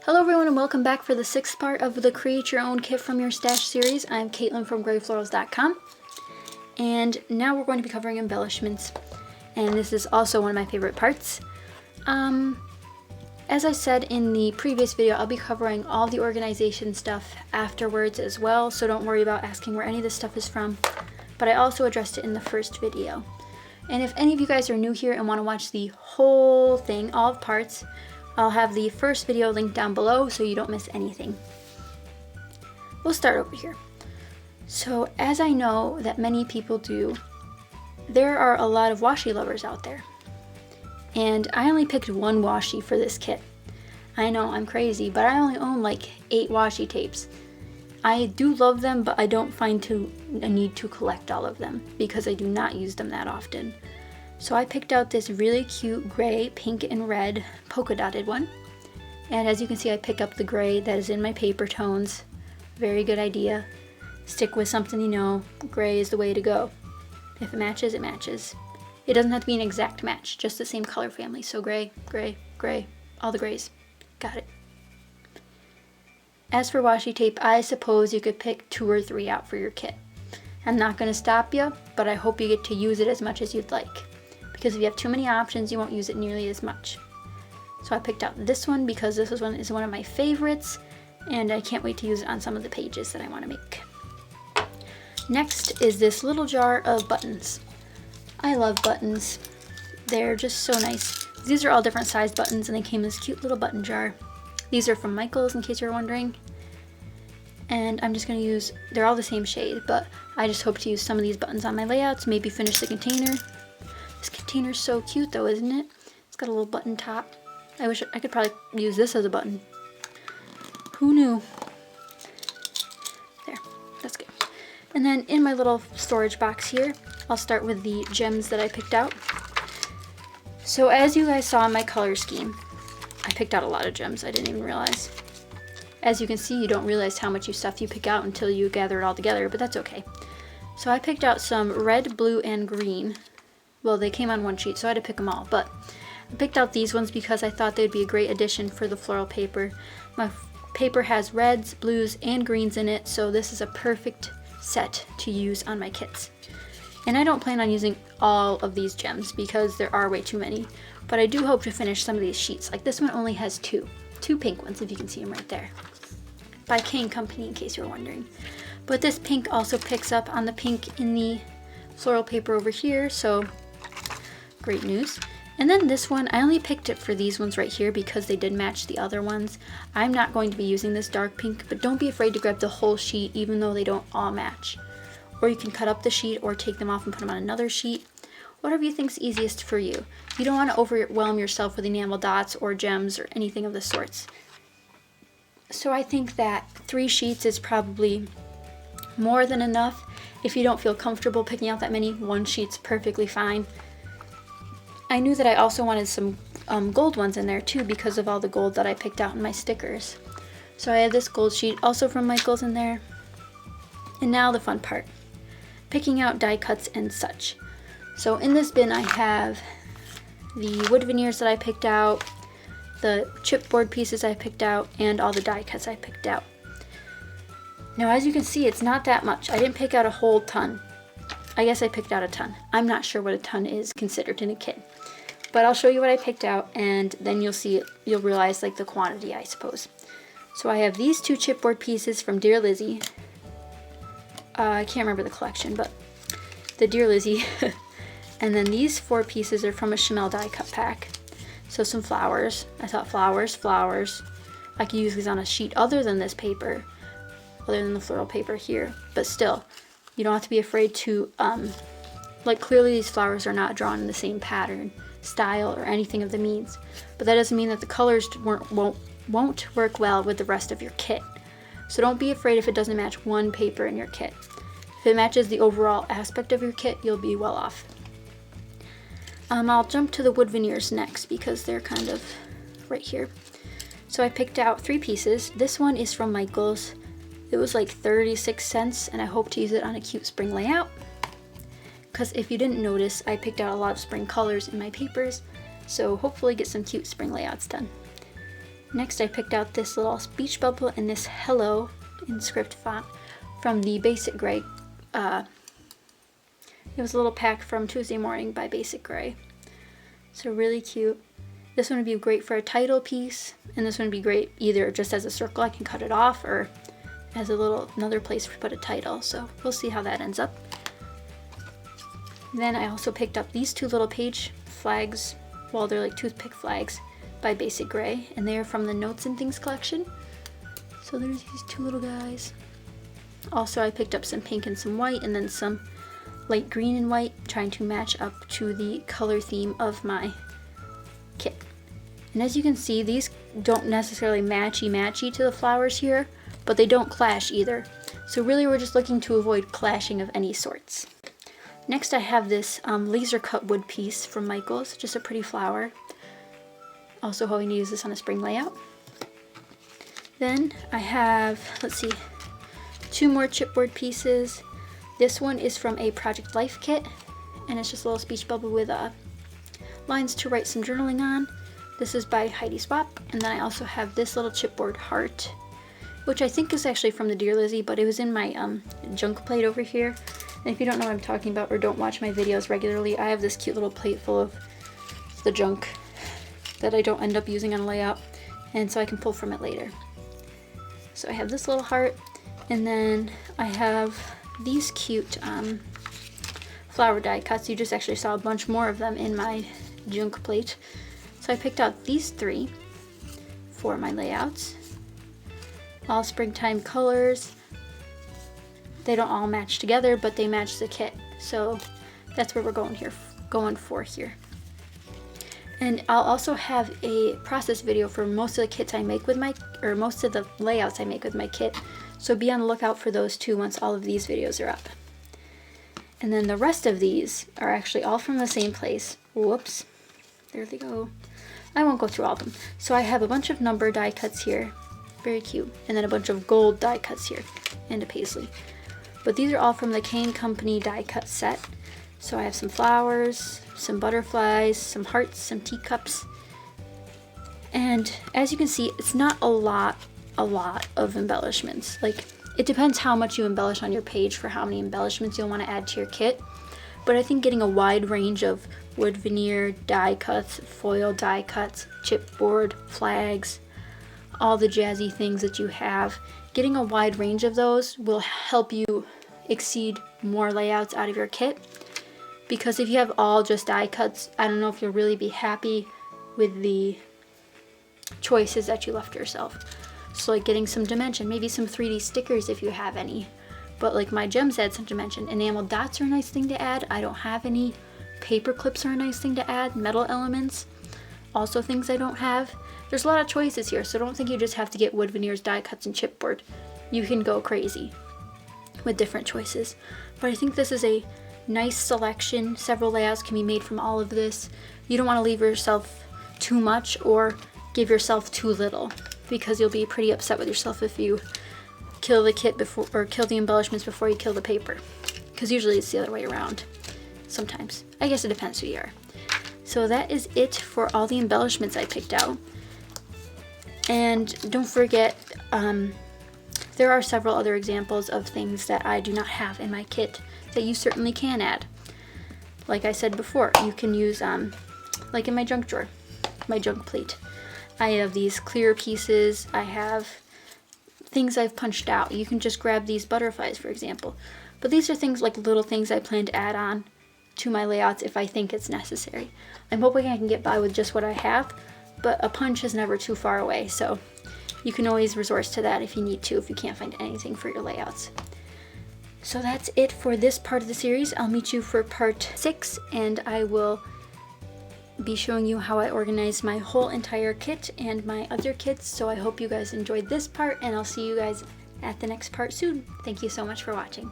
Hello everyone and welcome back for the 6th part of the Create Your Own Kit from Your Stash series. I'm Katelyn from Florals.com, and now we're going to be covering embellishments, and this is also one of my favorite parts. As I said in the previous video, I'll be covering all the organization stuff afterwards as well, so don't worry about asking where any of this stuff is from, but I also addressed it in the first video. And if any of you guys are new here and want to watch the whole thing, all the parts, I'll have the first video linked down below so you don't miss anything. We'll start over here. So as I know that many people do, there are a lot of washi lovers out there. And I only picked one washi for this kit. I know, I'm crazy, but I only own like 8 washi tapes. I do love them, but I don't find a need to collect all of them because I do not use them that often. So I picked out this really cute gray, pink, and red polka dotted one. And as you can see, I pick up the gray that is in my paper tones. Very good idea. Stick with something you know. Gray is the way to go. If it matches, it matches. It doesn't have to be an exact match, just the same color family. So gray, gray, gray, all the grays. Got it. As for washi tape, I suppose you could pick 2 or 3 out for your kit. I'm not going to stop you, but I hope you get to use it as much as you'd like. Because if you have too many options, you won't use it nearly as much. So I picked out this one because this is one of my favorites, and I can't wait to use it on some of the pages that I want to make. Next is this little jar of buttons. I love buttons. They're just so nice. These are all different sized buttons, and they came in this cute little button jar. These are from Michaels, in case you're wondering. And I'm just going to use, they're all the same shade, but I just hope to use some of these buttons on my layouts, maybe finish the container. This container's so cute though, isn't it? It's got a little button top. I wish I could probably use this as a button. Who knew? There, that's good. And then in my little storage box here, I'll start with the gems that I picked out. So as you guys saw in my color scheme, I picked out a lot of gems, I didn't even realize. As you can see, you don't realize how much stuff you pick out until you gather it all together, but that's okay. So I picked out some red, blue, and green. Well, they came on one sheet, so I had to pick them all, but I picked out these ones because I thought they'd be a great addition for the floral paper. My paper has reds, blues, and greens in it, so this is a perfect set to use on my kits. And I don't plan on using all of these gems because there are way too many, but I do hope to finish some of these sheets. Like this one only has two pink ones, if you can see them right there. By Kane Company, in case you're wondering. But this pink also picks up on the pink in the floral paper over here, so great news. And then this one, I only picked it for these ones right here because they did match the other ones. I'm not going to be using this dark pink, but don't be afraid to grab the whole sheet even though they don't all match. Or you can cut up the sheet or take them off and put them on another sheet. Whatever you think's easiest for you. You don't want to overwhelm yourself with enamel dots or gems or anything of the sorts. So I think that 3 sheets is probably more than enough. If you don't feel comfortable picking out that many, 1 sheet's perfectly fine. I knew that I also wanted some gold ones in there too because of all the gold that I picked out in my stickers. So I had this gold sheet also from Michaels in there. And now the fun part. Picking out die cuts and such. So in this bin I have the wood veneers that I picked out, the chipboard pieces I picked out, and all the die cuts I picked out. Now as you can see, it's not that much. I didn't pick out a whole ton. I guess I picked out a ton. I'm not sure what a ton is considered in a kit. But I'll show you what I picked out, and then you'll realize like the quantity, I suppose. So I have these 2 chipboard pieces from Dear Lizzie. I can't remember the collection, but the Dear Lizzie. And then these 4 pieces are from a Chamel die cut pack. So some flowers. I thought flowers. I could use these on a sheet other than this paper, other than the floral paper here. But still, you don't have to be afraid to, like clearly these flowers are not drawn in the same pattern, style, or anything of the means. But that doesn't mean that the colors won't work well with the rest of your kit. So don't be afraid if it doesn't match one paper in your kit. If it matches the overall aspect of your kit, you'll be well off. I'll jump to the wood veneers next because they're kind of right here. So I picked out 3 pieces. This one is from Michaels. It was like 36 cents, and I hope to use it on a cute spring layout. Because if you didn't notice, I picked out a lot of spring colors in my papers, so hopefully get some cute spring layouts done. Next I picked out this little speech bubble and this hello in script font from the Basic Gray. It was a little pack from Tuesday Morning by Basic Gray. So really cute. This one would be great for a title piece, and this one would be great either just as a circle, I can cut it off, or as another place to put a title. So we'll see how that ends up. Then I also picked up these two little page flags, well, they're like toothpick flags by Basic Gray, and they are from the Notes and Things collection. So there's these two little guys. Also I picked up some pink and some white, and then some light green and white, trying to match up to the color theme of my kit. And as you can see, these don't necessarily matchy to the flowers here, but they don't clash either. So really we're just looking to avoid clashing of any sorts. Next I have this laser cut wood piece from Michaels, just a pretty flower. Also hoping to use this on a spring layout. Then I have, let's see, 2 more chipboard pieces. This one is from a Project Life kit, and it's just a little speech bubble with lines to write some journaling on. This is by Heidi Swap, and then I also have this little chipboard heart, which I think is actually from the Dear Lizzie, but it was in my junk plate over here. And if you don't know what I'm talking about or don't watch my videos regularly, I have this cute little plate full of the junk that I don't end up using on a layout, and so I can pull from it later. So I have this little heart, and then I have these cute flower die cuts. You just actually saw a bunch more of them in my junk plate. So I picked out these 3 for my layouts. All springtime colors. They don't all match together, but they match the kit. So that's what we're going for here. And I'll also have a process video for most of the kits I make with most of the layouts I make with my kit. So be on the lookout for those too once all of these videos are up. And then the rest of these are actually all from the same place. Whoops. There they go. I won't go through all of them. So I have a bunch of number die cuts here. Very cute. And then a bunch of gold die cuts here. And a paisley. But these are all from the Kane Company die cut set. So I have some flowers, some butterflies, some hearts, some teacups. And as you can see, it's not a lot of embellishments. Like, it depends how much you embellish on your page for how many embellishments you'll want to add to your kit. But I think getting a wide range of wood veneer, die cuts, foil die cuts, chipboard, flags, all the jazzy things that you have, getting a wide range of those will help you exceed more layouts out of your kit. Because if you have all just die cuts, I don't know if you'll really be happy with the choices that you left yourself. So like getting some dimension, maybe some 3D stickers if you have any. But like my gems add some dimension. Enamel dots are a nice thing to add. I don't have any. Paper clips are a nice thing to add. Metal elements, also things I don't have. There's a lot of choices here, so don't think you just have to get wood veneers, die cuts, and chipboard. You can go crazy with different choices. But I think this is a nice selection. Several layouts can be made from all of this. You don't want to leave yourself too much or give yourself too little, because you'll be pretty upset with yourself if you kill the kit before, or kill the embellishments before you kill the paper, because usually it's the other way around. Sometimes. I guess it depends who you are. So that is it for all the embellishments I picked out. And don't forget, there are several other examples of things that I do not have in my kit that you certainly can add. Like I said before, you can use, like in my junk drawer, my junk plate. I have these clear pieces. I have things I've punched out. You can just grab these butterflies, for example. But these are things like little things I plan to add on to my layouts if I think it's necessary. I'm hoping I can get by with just what I have, but a punch is never too far away, so you can always resort to that if you need to, if you can't find anything for your layouts. So that's it for this part of the series. I'll meet you for part 6, and I will be showing you how I organized my whole entire kit and my other kits. So I hope you guys enjoyed this part, and I'll see you guys at the next part soon. Thank you so much for watching.